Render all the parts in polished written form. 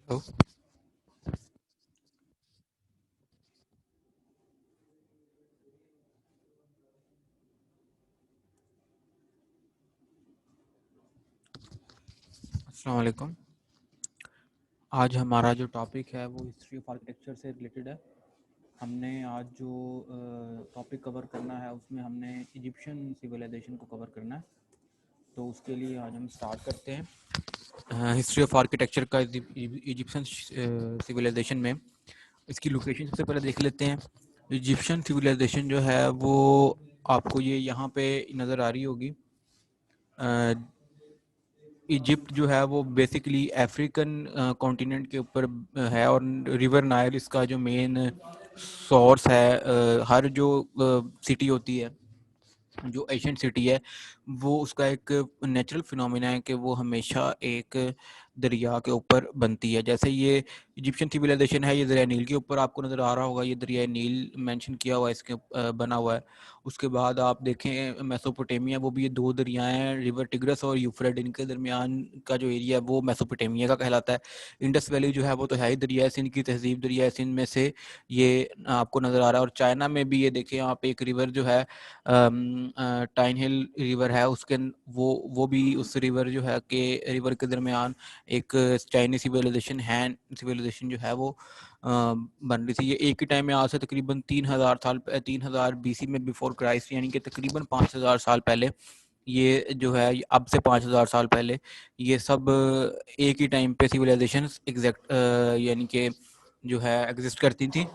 Hello. अस्सलाम वालेकुम। आज हमारा जो टॉपिक है वो हिस्ट्री ऑफ आर्किटेक्चर से रिलेटेड है। हमने आज जो टॉपिक कवर करना है उसमें हमने इजिप्शियन सिविलाइजेशन को कवर करना है। तो उसके लिए आज हम स्टार्ट करते हैं हिस्ट्री ऑफ आर्किटेक्चर का इजिप्शियन सिविलाइजेशन में। इसकी लोकेशन सबसे पहले देख लेते हैं। इजिप्शियन सिविलाइजेशन जो है वो आपको ये यहाँ पे नज़र आ रही होगी। इजिप्ट जो है वो बेसिकली अफ्रीकन कॉन्टिनेंट के ऊपर है और रिवर नाइल इसका जो मेन सोर्स है। हर जो सिटी होती है, जो एशियन सिटी है, वो उसका एक नेचुरल फिनोमिना है कि वो हमेशा एक दरिया के ऊपर बनती है। जैसे ये इजिप्शियन सिविलाइजेशन है, ये दरिया नील के ऊपर आपको नज़र आ रहा होगा। ये दरिया नील मेंशन किया हुआ है, इसके बना हुआ है। उसके बाद आप देखें मेसोपोटामिया, वो भी ये दो दरियाएं हैं, रिवर टिग्रस और यूफ्रेट, इनके दरमियान का जो एरिया है वो मेसोपोटामिया का कहलाता है। इंडस वैली जो है वो तो है ही दरिया सिंध की तहजीब, दरिया सिंध में से ये आपको नज़र आ रहा है। और चाइना में भी ये देखें आप, एक रिवर जो है टाइन हिल रिवर है, उसके वो भी उस रिवर जो है के रिवर के दरमियान एक चाइनीज सिविलाइजेशन जो है वो बन रही थी। ये एक ही टाइम में आज से तकरीबन 3000 बीसी में बिफोर क्राइस्ट, यानी कि तकरीबन 5000 साल पहले, ये जो है अब से 5000 साल पहले ये सब एक ही टाइम पे सिविलाइजेशन एग्जैक्ट यानी कि जो है एग्जिस्ट करती थी।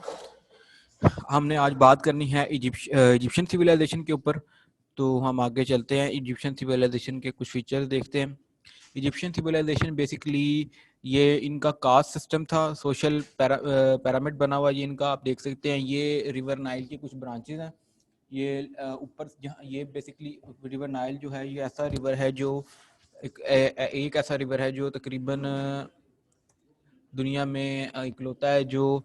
हमने आज बात करनी है इजिप्शियन सिविलाइजेशन के ऊपर। तो हम आगे चलते हैं, इजिप्शियन सिविलाइजेशन के कुछ फीचर्स देखते हैं। इजिप्शियन सिविलाइजेशन बेसिकली ये इनका कास्ट सिस्टम था, सोशल पैरामिड बना हुआ ये इनका, आप देख सकते हैं। ये रिवर नाइल की कुछ ब्रांचेज हैं। ये ऊपर जहाँ ये बेसिकली रिवर नाइल जो है ये ऐसा रिवर है जो एक ऐसा रिवर है जो तकरीबन दुनिया में इकलौता है जो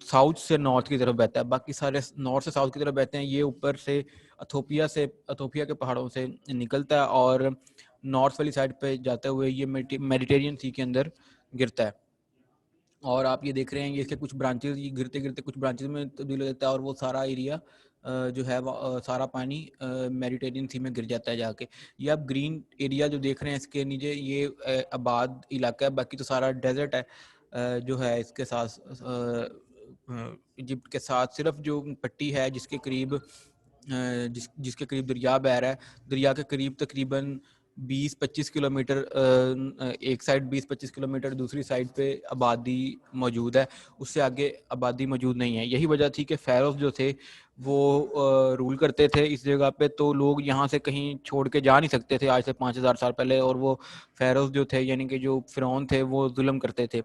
साउथ से नॉर्थ की तरफ बहता है। बाकी सारे नॉर्थ से साउथ की तरफ बहते हैं। ये ऊपर से अथोपिया के पहाड़ों से निकलता है और नॉर्थ वाली साइड पे जाते हुए ये मेडिटेरियन सी के अंदर गिरता है। और आप ये देख रहे हैं, ये इसके कुछ ब्रांचेस, ये गिरते गिरते कुछ ब्रांचेस में तब्दील हो जाता है और वो सारा एरिया जो है सारा पानी मेडिटेरियन सी में गिर जाता है जाके। ये आप ग्रीन एरिया जो देख रहे हैं इसके नीचे, ये आबाद इलाका है, बाकी तो सारा डेजर्ट है। जो है इसके साथ इजिप्ट के साथ सिर्फ जो पट्टी है जिसके करीब जिसके करीब दरिया बह रहा है, दरिया के करीब तकरीबन 20-25 किलोमीटर एक साइड, 20-25 किलोमीटर दूसरी साइड पे आबादी मौजूद है। उससे आगे आबादी मौजूद नहीं है। यही वजह थी कि फ़ैरोज़ जो थे वो रूल करते थे इस जगह पे, तो लोग यहाँ से कहीं छोड़ के जा नहीं सकते थे आज से 5000 साल पहले। और वो फ़ैरोज़ जो थे, यानी कि जो फ़िरौन थे, वो जुल्म करते थे।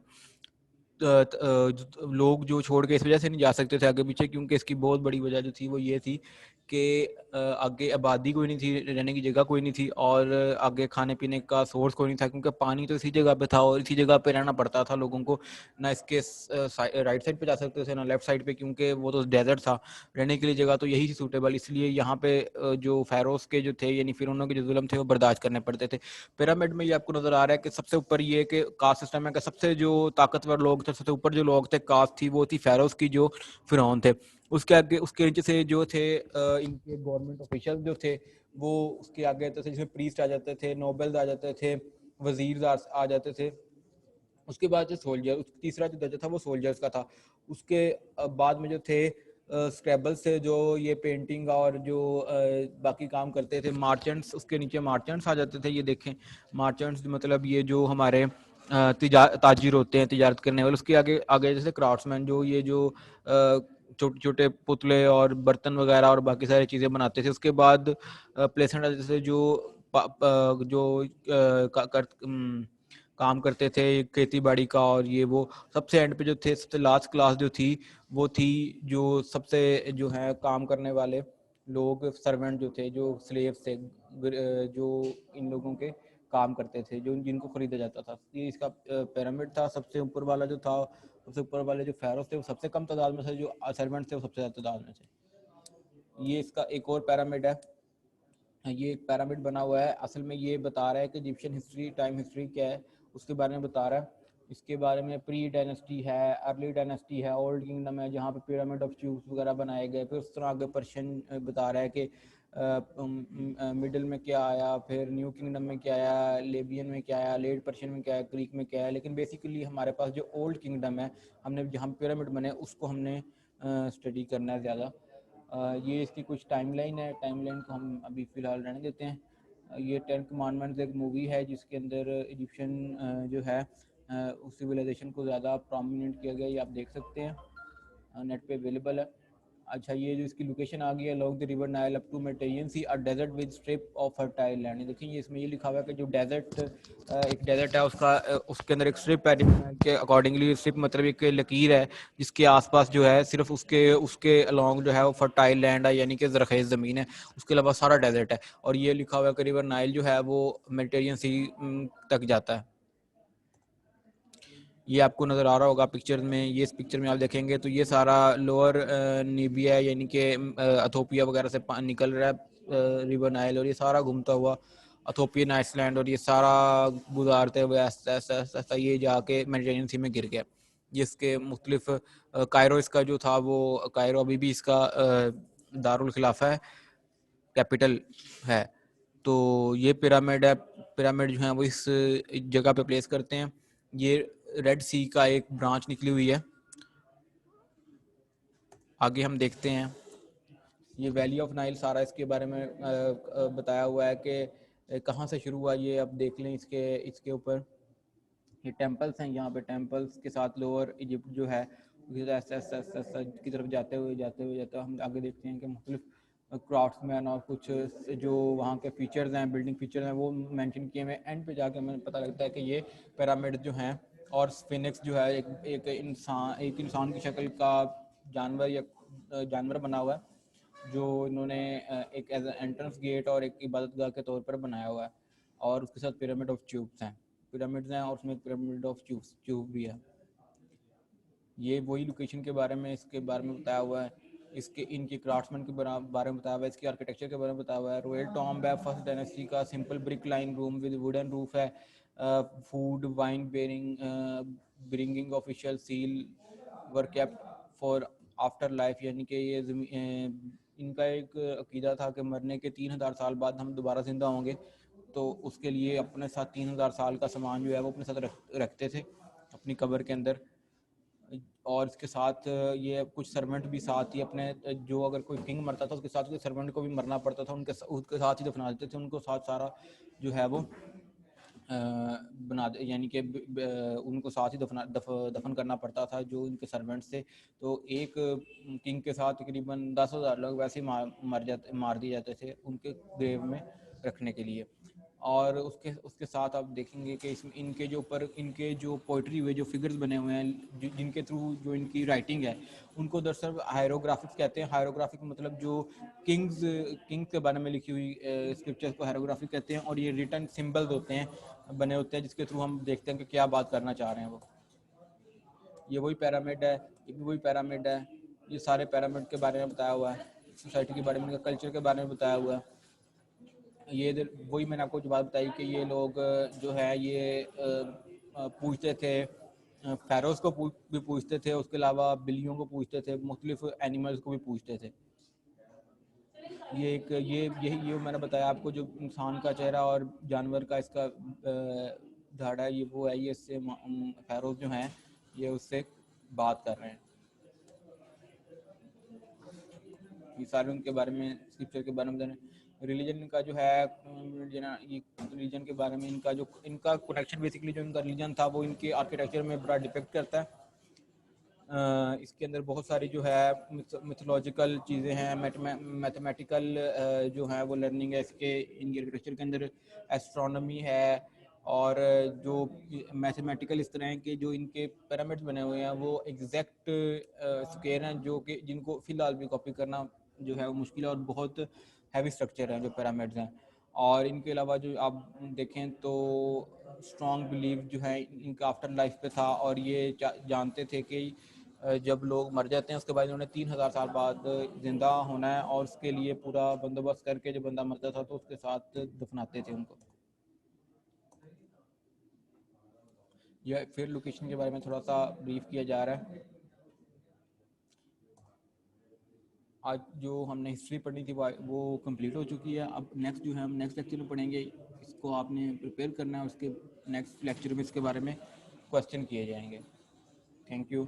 लोग जो छोड़ के इस वजह से नहीं जा सकते थे आगे पीछे, क्योंकि इसकी बहुत बड़ी वजह जो थी वो ये थी कि आगे आबादी कोई नहीं थी, रहने की जगह कोई नहीं थी, और आगे खाने पीने का सोर्स कोई नहीं था, क्योंकि पानी तो इसी जगह पे था और इसी जगह पे रहना पड़ता था लोगों को। ना इसके राइट साइड पे जा सकते थे ना लेफ्ट साइड पे, क्योंकि वो तो डेजर्ट था। रहने के लिए जगह तो यही थी सूटेबल, इसलिए यहाँ पे जो फ़ैरोज़ के जो थे, यानी फ़िरौनों के जो जुल्म थे, वो बर्दाश्त करने पड़ते थे। पिरामिड में ये आपको नज़र आ रहा है कि सबसे ऊपर ये कि कास्ट सिस्टम है कि सबसे जो ताकतवर लोग थे, सबसे ऊपर जो लोग थे, कास्ट थी, वो थी फ़ैरोज़ की, जो फ़िरौन थे। उसके आगे, उसके नीचे से जो थे इनके गवर्नमेंट ऑफिशियल जो थे, वो उसके आगे तो जिसमें प्रीस्ट आ जाते थे, नोबल्स आ जाते थे, वजीर आ जाते थे। उसके बाद जो सोल्जर, तीसरा जो दर्जा था वो सोल्जर्स का था। उसके बाद में जो थे स्क्रैबल से जो ये पेंटिंग और जो बाकी काम करते थे, मार्चेंट्स, उसके नीचे मार्चेंट्स आ जाते थे। ये देखें, मार्चेंट्स मतलब ये जो हमारे ताजिर होते हैं, तिजारत करने वाले। उसके आगे आगे जैसे क्राफ्ट्समैन, जो ये जो छोटे छोटे पुतले और बर्तन वगैरह और बाकी सारी चीज़ें बनाते थे। उसके बाद प्लेसेंट जैसे जो जो काम करते थे खेती बाड़ी का, और ये वो सबसे एंड पे जो थे, सबसे लास्ट क्लास जो थी, वो थी जो सबसे जो है काम करने वाले लोग, सर्वेंट जो थे, जो स्लेव्स थे, जो इन लोगों के काम करते थे, जो जिनको खरीदा जाता था। ये इसका पिरामिड था। सबसे ऊपर वाला जो था, सबसे ऊपर वाले जो फ़ैरोज़ थे वो सबसे कम तादाद में थे, जो सर्वेंट थे वो सबसे ज़्यादा तादाद में थे। ये इसका एक और पिरामिड है। ये एक पिरामिड बना हुआ है, असल में ये बता रहा है कि इजिप्शियन हिस्ट्री, टाइम हिस्ट्री क्या है, उसके बारे में बता रहा है। इसके बारे में प्री डायनेस्टी है, अर्ली डायनेस्टी है, ओल्ड किंगडम है जहाँ पे पिरामिड ऑफ च्यूब्स वगैरह बनाए गए। फिर उस तरह आगे पर्शियन बता रहा है कि मिडिल में क्या आया, फिर न्यू किंगडम में क्या आया, लेबियन में क्या आया, लेट पर्शियन में क्या है, ग्रीक में क्या है। लेकिन बेसिकली हमारे पास जो ओल्ड किंगडम है, हमने जहाँ पिरामिड बने उसको हमने स्टडी करना है ज़्यादा। ये इसकी कुछ टाइमलाइन है, टाइमलाइन को हम अभी फ़िलहाल रहने देते हैं। ये 10 कमांडमेंट्स एक मूवी है जिसके अंदर इजिप्शियन जो है उस सिविलाइजेशन को ज़्यादा प्रोमिनेंट किया गया, ये आप देख सकते हैं, नेट पे अवेलेबल है। अच्छा, ये जो इसकी लोकेशन आ गई है, long the river Nile up to Mediterranean sea, a desert with strip of fertile land. देखिए ये इसमें ये लिखा हुआ है कि जो डेजर्ट एक डेजर्ट है उसका उसके अंदर एक स्ट्रिप है के अकॉर्डिंगली। स्ट्रिप मतलब एक लकीर है जिसके आसपास जो है सिर्फ उसके उसके अलॉन्ग जो है वो फर्टाइल लैंड है, यानी कि ज़रख़ेज़ ज़मीन है। उसके अलावा सारा डेजर्ट है। और ये लिखा हुआ है कि रिवर नाइल जो है वो मेडिटेरियन सी तक जाता है। ये आपको नज़र आ रहा होगा पिक्चर में। ये इस पिक्चर में आप देखेंगे तो ये सारा लोअर नीबिया यानी कि अथोपिया वगैरह से निकल रहा है रिवर नाइल, और ये सारा घूमता हुआ अथोपियन आइसलैंड और ये सारा गुजारते हुए ऐसा ऐसा ऐसा ये जाके मेडिटेरियन सी में गिर गया। जिसके मुख्तलिफ कायरो इसका जो था वो कायरो अभी भी इसका दारुल खिलाफा है, कैपिटल है। तो ये पिरामिड है, पिरामिड जो है वो इस जगह पे प्लेस करते हैं। ये रेड सी का एक ब्रांच निकली हुई है। आगे हम देखते हैं, ये वैली ऑफ नाइल सारा इसके बारे में बताया हुआ है कि कहाँ से शुरू हुआ। ये अब देख लें इसके इसके ऊपर ये टेम्पल्स हैं। यहाँ पे टेम्पल्स के साथ लोअर इजिप्ट जो है की तरफ जाते हुए हम आगे देखते हैं कि मुख्तलिफ क्राफ्ट्समैन और कुछ जो वहाँ के फीचर्स हैं, बिल्डिंग फीचर्स हैं, वो मेंशन किए हुए। एंड पे जाके हमें पता लगता है कि ये पिरामिड जो हैं और स्फिनिक्स जो है एक इंसान की शक्ल का जानवर या जानवर बना हुआ है जो इन्होंने एक एज एंट्रेंस गेट और एक इबादतगाह के तौर पर बनाया हुआ है। और उसके साथ पिरामिड ऑफ ट्यूब्स हैं, पिरामिड्स हैं और उसमें पिरामिड ऑफ ट्यूब भी है। ये वही लोकेशन के बारे में इसके बारे में बताया हुआ है। इसके इनके क्राफ्ट्समैन के बारे में बताया हुआ है, इसके आर्किटेक्चर के बारे में बताया हुआ है। रॉयल टॉम्ब है फर्स्ट डायनेस्टी का, simple brick line room with wooden roof है। Food wine bringing official seal were kept for afterlife, यानी कि ये इनका एक अकीदा था कि मरने के 3000 साल बाद हम दोबारा जिंदा होंगे। तो उसके लिए अपने साथ 3000 साल का सामान जो है वो अपने साथ रखते थे अपनी कब्र के अंदर। और इसके साथ ये कुछ सर्वेंट भी साथ ही अपने, जो अगर कोई किंग मरता था उसके साथ उसके सर्वेंट को भी मरना पड़ता था, उसके साथ ही दफना देते थे उनको। साथ सारा जो है वो बना दे, यानी कि उनको साथ ही दफन करना पड़ता था जो उनके सर्वेंट्स थे। तो एक किंग के साथ तकरीबन 10,000 लोग वैसे ही मार दिए जाते थे उनके ग्रेव में रखने के लिए। और उसके उसके साथ आप देखेंगे कि इसमें इनके जो ऊपर इनके जो पोइट्री हुए जो फिगर्स बने हुए हैं जिनके थ्रू जो इनकी राइटिंग है उनको दरअसल हायरोग्राफिक्स कहते हैं। हायरोग्राफिक मतलब जो किंग्स के बारे में लिखी हुई स्क्रिप्चर्स को हायरोग्राफिक कहते हैं। और ये रिटन सिंबल्स होते हैं, बने होते हैं, जिसके थ्रू हम देखते हैं कि क्या बात करना चाह रहे हैं वो। ये वही पिरामिड है, ये भी वही पिरामिड है। ये सारे पिरामिड के बारे में बताया हुआ है, सोसाइटी के बारे में, इनका कल्चर के बारे में बताया हुआ है। ये वही मैंने आपको जो बात बताई कि ये लोग जो है ये पूछते थे, फ़ैरोज़ को भी पूछते थे, उसके अलावा बिल्लियों को पूछते थे, मुख्तलिफ एनिमल्स को भी पूछते थे। ये एक ये मैंने बताया आपको, जो इंसान का चेहरा और जानवर का इसका धाड़ा है, ये वो है, ये इससे फ़ैरोज़ जो हैं ये उससे बात कर रहे हैं। ये सारे उनके बारे में, स्क्रिप्चर के बारे में जाने। रिलीजन का जो है ये रिलीजन के बारे में इनका कनेक्शन, बेसिकली जो इनका रिलीजन था वो इनके आर्किटेक्चर में बड़ा डिपेक्ट करता है। इसके अंदर बहुत सारी जो है मिथोलॉजिकल चीज़ें हैं, मैथमेटिकल जो है वो लर्निंग है इसके इनके आर्किटेक्चर के अंदर। एस्ट्रोनॉमी है और जो मैथमेटिकल इस तरह के जो इनके पिरामिड्स बने हुए हैं वो एग्जैक्ट स्क्वायर हैं, जो कि जिनको फ़िलहाल भी कॉपी करना जो है वो मुश्किल है, और बहुत हैवी स्ट्रक्चर हैं जो पिरामिड्स हैं। और इनके अलावा जो आप देखें तो स्ट्रॉन्ग बिलीव जो है इनका आफ्टर लाइफ पे था, और ये जानते थे कि जब लोग मर जाते हैं उसके बाद उन्होंने 3000 साल बाद जिंदा होना है, और उसके लिए पूरा बंदोबस्त करके जब बंदा मरता था तो उसके साथ दफनाते थे उनको। या फिर लोकेशन के बारे में थोड़ा सा ब्रीफ किया जा रहा है। आज जो हमने हिस्ट्री पढ़नी थी वो कंप्लीट हो चुकी है। अब नेक्स्ट जो है हम नेक्स्ट लेक्चर में पढ़ेंगे, इसको आपने प्रिपेयर करना है, उसके नेक्स्ट लेक्चर में इसके बारे में क्वेश्चन किए जाएंगे। Thank you.